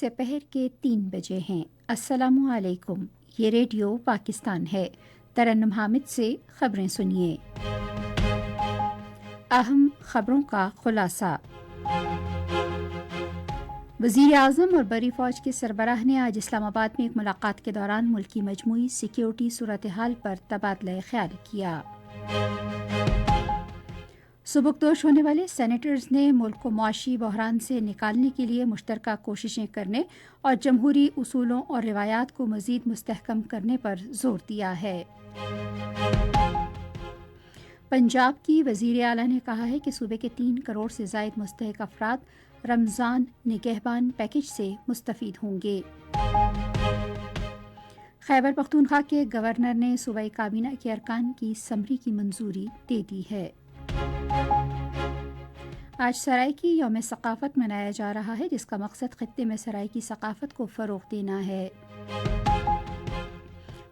سپہر کے 3 بجے ہیں۔ السلام علیکم، یہ ریڈیو پاکستان ہے۔ ترنم حامد سے خبریں سنیے۔ اہم خبروں کا خلاصہ۔ وزیر اعظم اور بری فوج کے سربراہ نے آج اسلام آباد میں ایک ملاقات کے دوران ملک کی مجموعی سیکیورٹی صورتحال پر تبادلہ خیال کیا۔ سبکدوش ہونے والے سینیٹرز نے ملک کو معاشی بحران سے نکالنے کے لیے مشترکہ کوششیں کرنے اور جمہوری اصولوں اور روایات کو مزید مستحکم کرنے پر زور دیا ہے۔ پنجاب کی وزیر اعلیٰ نے کہا ہے کہ صوبے کے 3 کروڑ سے زائد مستحق افراد رمضان نگہبان پیکج سے مستفید ہوں گے۔ خیبر پختونخوا کے گورنر نے صوبائی کابینہ کے ارکان کی سمری کی منظوری دے دی ہے۔ آج سرائیکی یوم ثقافت منایا جا رہا ہے، جس کا مقصد خطے میں سرائیکی ثقافت کو فروغ دینا ہے۔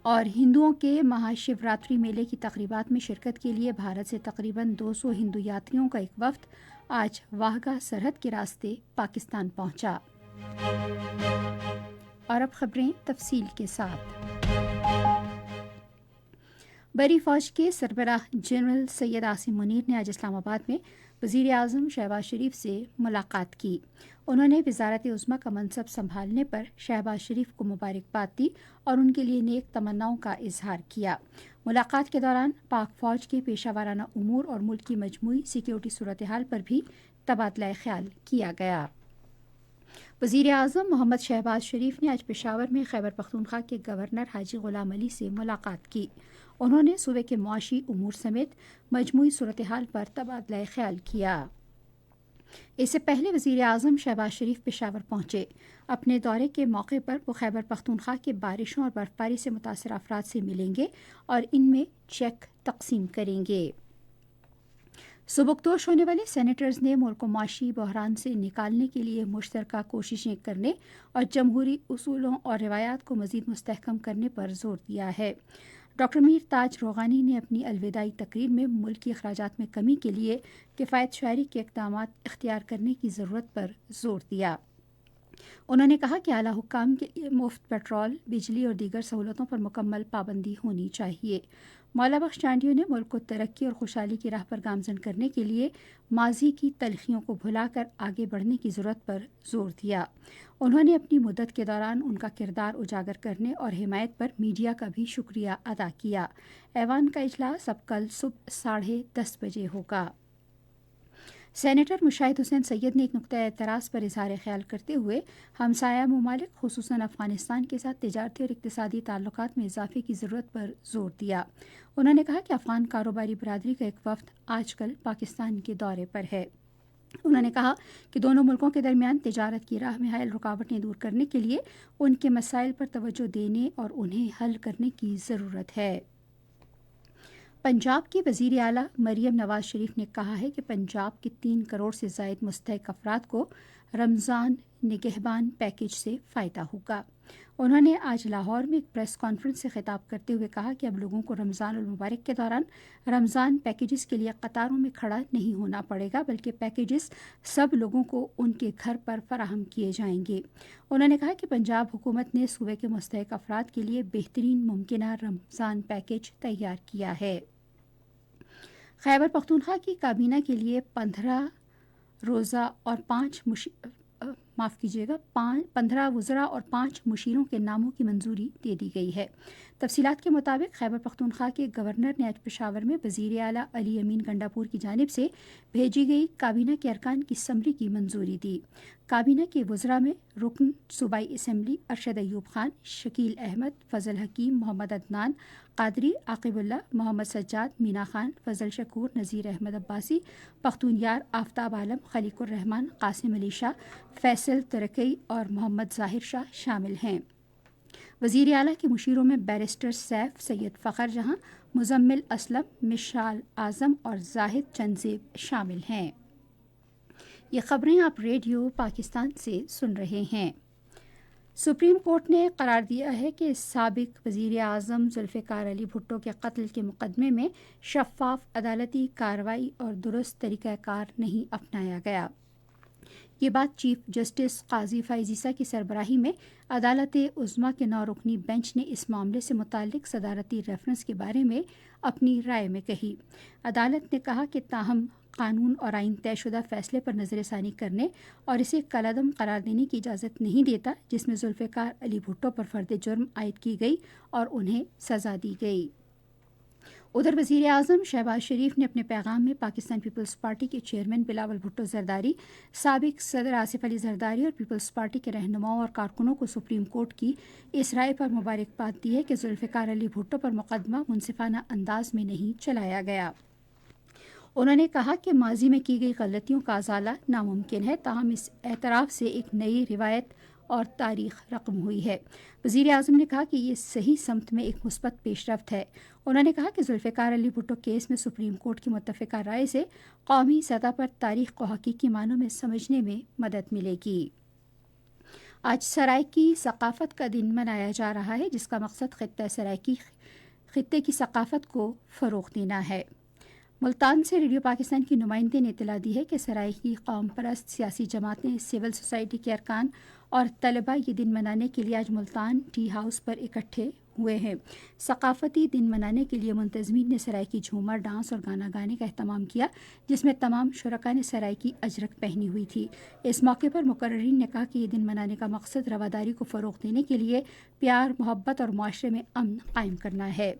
اور ہندوؤں کے مہا شیوراتری میلے کی تقریبات میں شرکت کے لیے بھارت سے تقریباً 200 ہندو یاتریوں کا ایک وفد آج واہگہ سرحد کے راستے پاکستان پہنچا۔ اور اب خبریں تفصیل کے ساتھ۔ بری فوج کے سربراہ جنرل سید عاصم منیر نے آج اسلام آباد میں وزیر اعظم شہباز شریف سے ملاقات کی۔ انہوں نے وزارت عظمیٰ کا منصب سنبھالنے پر شہباز شریف کو مبارکباد دی اور ان کے لیے نیک تمناؤں کا اظہار کیا۔ ملاقات کے دوران پاک فوج کے پیشہ ورانہ امور اور ملک کی مجموعی سیکیورٹی صورتحال پر بھی تبادلہ خیال کیا گیا۔ وزیر اعظم محمد شہباز شریف نے آج پشاور میں خیبر پختونخوا کے گورنر حاجی غلام علی سے ملاقات کی۔ انہوں نے صوبے کے معاشی امور سمیت مجموعی صورتحال پر تبادلہ خیال کیا۔ اس سے پہلے وزیر اعظم شہباز شریف پشاور پہنچے۔ اپنے دورے کے موقع پر وہ خیبر پختونخوا کے بارشوں اور برف باری سے متاثرہ افراد سے ملیں گے اور ان میں چیک تقسیم کریں گے۔ سبکدوش ہونے والے سینیٹرز نے ملک کو معاشی بحران سے نکالنے کے لیے مشترکہ کوششیں کرنے اور جمہوری اصولوں اور روایات کو مزید مستحکم کرنے پر زور دیا ہے۔ ڈاکٹر میر تاج روغانی نے اپنی الوداعی تقریر میں ملکی اخراجات میں کمی کے لیے کفایت شعاری کے اقدامات اختیار کرنے کی ضرورت پر زور دیا۔ انہوں نے کہا کہ اعلیٰ حکام کے لیے مفت پیٹرول، بجلی اور دیگر سہولتوں پر مکمل پابندی ہونی چاہیے۔ مولا بخش چانڈیو نے ملک کو ترقی اور خوشحالی کی راہ پر گامزن کرنے کے لیے ماضی کی تلخیوں کو بھلا کر آگے بڑھنے کی ضرورت پر زور دیا۔ انہوں نے اپنی مدت کے دوران ان کا کردار اجاگر کرنے اور حمایت پر میڈیا کا بھی شکریہ ادا کیا۔ ایوان کا اجلاس اب کل صبح 10:30 بجے ہوگا۔ سینیٹر مشاہد حسین سید نے ایک نقطۂ اعتراض پر اظہار خیال کرتے ہوئے ہمسایہ ممالک خصوصاً افغانستان کے ساتھ تجارتی اور اقتصادی تعلقات میں اضافے کی ضرورت پر زور دیا۔ انہوں نے کہا کہ افغان کاروباری برادری کا ایک وفد آج کل پاکستان کے دورے پر ہے۔ انہوں نے کہا کہ دونوں ملکوں کے درمیان تجارت کی راہ میں حائل رکاوٹیں دور کرنے کے لیے ان کے مسائل پر توجہ دینے اور انہیں حل کرنے کی ضرورت ہے۔ پنجاب کی وزیر اعلیٰ مریم نواز شریف نے کہا ہے کہ پنجاب کے 3 کروڑ سے زائد مستحق افراد کو رمضان نگہبان پیکج سے فائدہ ہوگا۔ انہوں نے آج لاہور میں ایک پریس کانفرنس سے خطاب کرتے ہوئے کہا کہ اب لوگوں کو رمضان المبارک کے دوران رمضان پیکیجز کے لیے قطاروں میں کھڑا نہیں ہونا پڑے گا، بلکہ پیکیجز سب لوگوں کو ان کے گھر پر فراہم کیے جائیں گے۔ انہوں نے کہا کہ پنجاب حکومت نے صوبے کے مستحق افراد کے لیے بہترین ممکنہ رمضان پیکیج تیار کیا ہے۔ خیبر پختونخوا کی کابینہ کے لیے 15 روزہ اور 15 وزراء اور 5 مشیروں کے ناموں کی منظوری دے دی گئی ہے۔ تفصیلات کے مطابق خیبر پختونخوا کے گورنر نے آج پشاور میں وزیر اعلیٰ علی امین گنڈاپور کی جانب سے بھیجی گئی کابینہ کے ارکان کی سمری کی منظوری دی۔ کابینہ کے وزراء میں رکن صوبائی اسمبلی ارشد ایوب خان، شکیل احمد، فضل حکیم، محمد عدنان قادری، عاقب اللہ، محمد سجاد، مینا خان، فضل شکور، نذیر احمد عباسی، پختون یار، آفتاب عالم، خلیق الرحمان، قاسم علی شاہ، فیصل ترکی اور محمد ظاہر شاہ شامل ہیں۔ وزیر اعلیٰ کے مشیروں میں بیرسٹر سیف، سید فخر جہاں، مزمل اسلم، مشال اعظم اور زاہد چنزیب شامل ہیں۔ یہ خبریں آپ ریڈیو پاکستان سے سن رہے ہیں۔ سپریم کورٹ نے قرار دیا ہے کہ سابق وزیر اعظم ذوالفقار علی بھٹو کے قتل کے مقدمے میں شفاف عدالتی کارروائی اور درست طریقہ کار نہیں اپنایا گیا۔ یہ بات چیف جسٹس قاضی فائز عیسیٰ کی سربراہی میں عدالت عظمیٰ کے 9 رکنی بینچ نے اس معاملے سے متعلق صدارتی ریفرنس کے بارے میں اپنی رائے میں کہی۔ عدالت نے کہا کہ تاہم قانون اور آئین طے شدہ فیصلے پر نظر ثانی کرنے اور اسے کالعدم قرار دینے کی اجازت نہیں دیتا جس میں ذوالفقار علی بھٹو پر فرد جرم عائد کی گئی اور انہیں سزا دی گئی۔ ادھر وزیر اعظم شہباز شریف نے اپنے پیغام میں پاکستان پیپلز پارٹی کے چیئرمین بلاول بھٹو زرداری، سابق صدر آصف علی زرداری اور پیپلز پارٹی کے رہنماؤں اور کارکنوں کو سپریم کورٹ کی اس رائے پر مبارکباد دی ہے کہ ذوالفقار علی بھٹو پر مقدمہ منصفانہ انداز میں نہیں چلایا گیا۔ انہوں نے کہا کہ ماضی میں کی گئی غلطیوں کا ازالہ ناممکن ہے، تاہم اس اعتراف سے ایک نئی روایت اور تاریخ رقم ہوئی ہے۔ وزیر اعظم نے کہا کہ یہ صحیح سمت میں ایک مثبت پیش رفت ہے۔ انہوں نے کہا کہ ذوالفقار علی بھٹو کیس میں سپریم کورٹ کی متفقہ رائے سے قومی سطح پر تاریخ کو حقیقی معنوں میں سمجھنے میں مدد ملے گی۔ آج سرائیکی ثقافت کا دن منایا جا رہا ہے، جس کا مقصد خطے کی ثقافت کو فروغ دینا ہے۔ ملتان سے ریڈیو پاکستان کی نمائندے نے اطلاع دی ہے کہ سرائیکی قوم پرست سیاسی جماعتیں، سول سوسائٹی کے ارکان اور طلباء یہ دن منانے کے لیے آج ملتان ٹی ہاؤس پر اکٹھے ہوئے ہیں۔ ثقافتی دن منانے کے لیے منتظمین نے سرائیکی جھومر، ڈانس اور گانا گانے کا اہتمام کیا، جس میں تمام شرکاء نے سرائیکی اجرک پہنی ہوئی تھی۔ اس موقع پر مقررین نے کہا کہ یہ دن منانے کا مقصد رواداری کو فروغ دینے کے لیے پیار، محبت اور معاشرے میں امن قائم کرنا ہے۔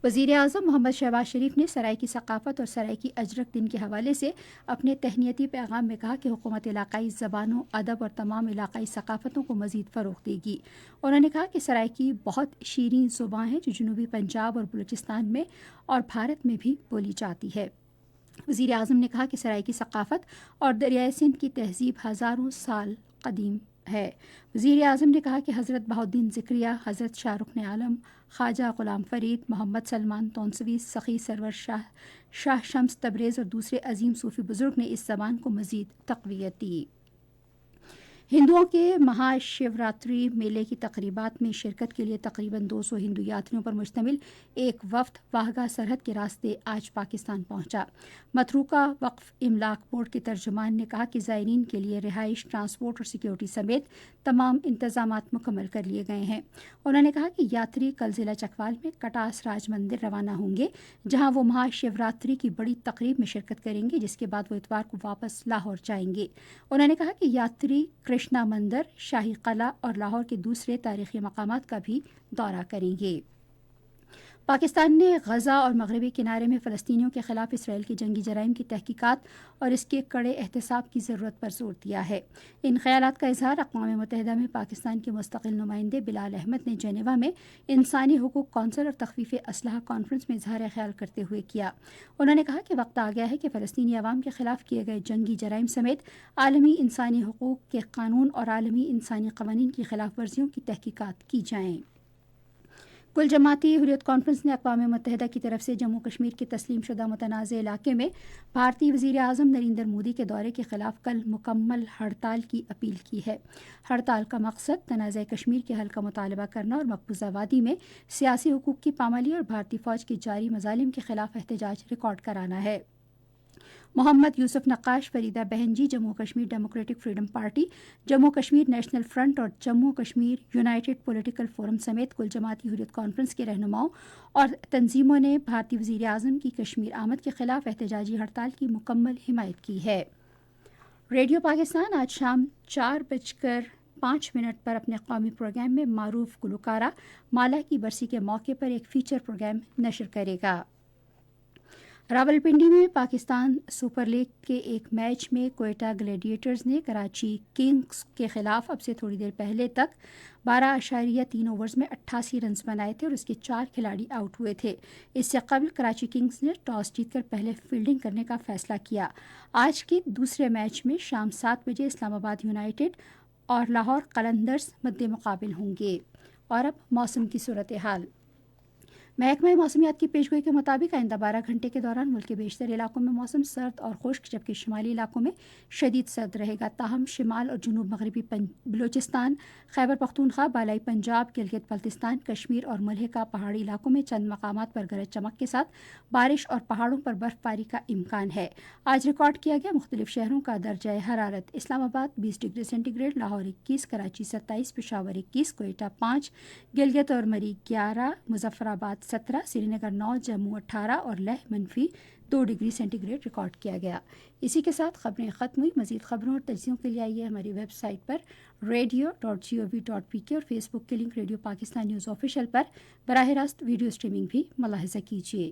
وزیر اعظم محمد شہباز شریف نے سرائیکی ثقافت اور سرائیکی اجرک دن کے حوالے سے اپنے تہنیتی پیغام میں کہا کہ حکومت علاقائی زبانوں، ادب اور تمام علاقائی ثقافتوں کو مزید فروغ دے گی۔ انہوں نے کہا کہ سرائیکی بہت شیریں زبان ہے جو جنوبی پنجاب اور بلوچستان میں اور بھارت میں بھی بولی جاتی ہے۔ وزیر اعظم نے کہا کہ سرائیکی ثقافت اور دریائے سندھ کی تہذیب ہزاروں سال قدیم ہے۔ وزیر اعظم نے کہا کہ حضرت بہاؤالدین ذکریہ، حضرت شاہ رکن عالم، خواجہ غلام فرید، محمد سلمان تونسوی، سخی سرور شاہ شمس تبریز اور دوسرے عظیم صوفی بزرگ نے اس زبان کو مزید تقویت دی۔ ہندوؤں کے مہا شیوراتری میلے کی تقریبات میں شرکت کے لیے تقریباً 200 ہندو یاتریوں پر مشتمل ایک وفد واہگہ سرحد کے راستے آج پاکستان پہنچا۔ متروکہ وقف املاک بورڈ کے ترجمان نے کہا کہ زائرین کے لیے رہائش، ٹرانسپورٹ اور سیکیورٹی سمیت تمام انتظامات مکمل کر لیے گئے ہیں۔ انہوں نے کہا کہ یاتری کل ضلع چکوال میں کٹاس راج مندر روانہ ہوں گے، جہاں وہ مہا شیوراتری کی بڑی تقریب میں شرکت کریں گے، جس کے بعد وہ اتوار کو واپس لاہور جائیں گے۔ انہوں نے کہا کہ یاتری کرشنا مندر، شاہی قلعہ اور لاہور کے دوسرے تاریخی مقامات کا بھی دورہ کریں گے۔ پاکستان نے غزہ اور مغربی کنارے میں فلسطینیوں کے خلاف اسرائیل کے جنگی جرائم کی تحقیقات اور اس کے کڑے احتساب کی ضرورت پر زور دیا ہے۔ ان خیالات کا اظہار اقوام متحدہ میں پاکستان کے مستقل نمائندے بلال احمد نے جنیوا میں انسانی حقوق کونسل اور تخفیف اسلحہ کانفرنس میں اظہار خیال کرتے ہوئے کیا۔ انہوں نے کہا کہ وقت آ گیا ہے کہ فلسطینی عوام کے خلاف کیے گئے جنگی جرائم سمیت عالمی انسانی حقوق کے قانون اور عالمی انسانی قوانین کی خلاف ورزیوں کی تحقیقات کی جائیں۔ کل جماعتی حریت کانفرنس نے اقوام متحدہ کی طرف سے جموں کشمیر کے تسلیم شدہ متنازع علاقے میں بھارتی وزیر اعظم نریندر مودی کے دورے کے خلاف کل مکمل ہڑتال کی اپیل کی ہے۔ ہڑتال کا مقصد تنازع کشمیر کے حل کا مطالبہ کرنا اور مقبوضہ وادی میں سیاسی حقوق کی پامالی اور بھارتی فوج کی جاری مظالم کے خلاف احتجاج ریکارڈ کرانا ہے۔ محمد یوسف نقاش، فریدہ بہنجی، Jammu Kashmir Democratic Freedom Party, Jammu Kashmir National Front اور Jammu Kashmir United Political Forum سمیت کل جماعتی حریت کانفرنس کے رہنماؤں اور تنظیموں نے بھارتی وزیر اعظم کی کشمیر آمد کے خلاف احتجاجی ہڑتال کی مکمل حمایت کی ہے۔ ریڈیو پاکستان آج شام 4:05 پر اپنے قومی پروگرام میں معروف گلوکارہ مالا کی برسی کے موقع پر ایک فیچر پروگرام نشر کرے گا۔ راولپنڈی میں پاکستان سپر لیگ کے ایک میچ میں کوئٹہ گلیڈیٹرز نے کراچی کنگز کے خلاف اب سے تھوڑی دیر پہلے تک 12.3 اوورز میں 88 رنز بنائے تھے اور اس کے 4 کھلاڑی آؤٹ ہوئے تھے۔ اس سے قبل کراچی کنگز نے ٹاس جیت کر پہلے فیلڈنگ کرنے کا فیصلہ کیا۔ آج کے دوسرے میچ میں شام 7 بجے اسلام آباد یونائٹڈ اور لاہور قلندرز مد مقابل ہوں گے۔ اور اب موسم کی صورتحال۔ محکمہ موسمیات کی پیشگوئی کے مطابق آئندہ 12 گھنٹے کے دوران ملک کے بیشتر علاقوں میں موسم سرد اور خشک، جبکہ شمالی علاقوں میں شدید سرد رہے گا. تاہم شمال اور جنوب مغربی بلوچستان، خیبر پختونخوا، بالائی پنجاب، گلگت بلتستان، کشمیر اور ملحقہ پہاڑی علاقوں میں چند مقامات پر گرج چمک کے ساتھ بارش اور پہاڑوں پر برف باری کا امکان ہے. آج ریکارڈ کیا گیا مختلف شہروں کا درجہ حرارت: Islamabad 20 degree centigrade, Lahore 21، Karachi 27، Peshawar 21، Quetta 5، Gilgit اور مریخ 11، مظفر آباد 17، سری نگر 9، جموں 18 اور Leh -2 degree centigrade record کیا گیا. اسی کے ساتھ خبریں ختم ہوئی. مزید خبروں اور تجزیوں کے لیے آئیے ہماری ویب سائٹ پر radio.gov.pk اور فیس بک کے link Radio Pakistan News Official پر براہ راست ویڈیو اسٹریمنگ بھی ملاحظہ کیجیے.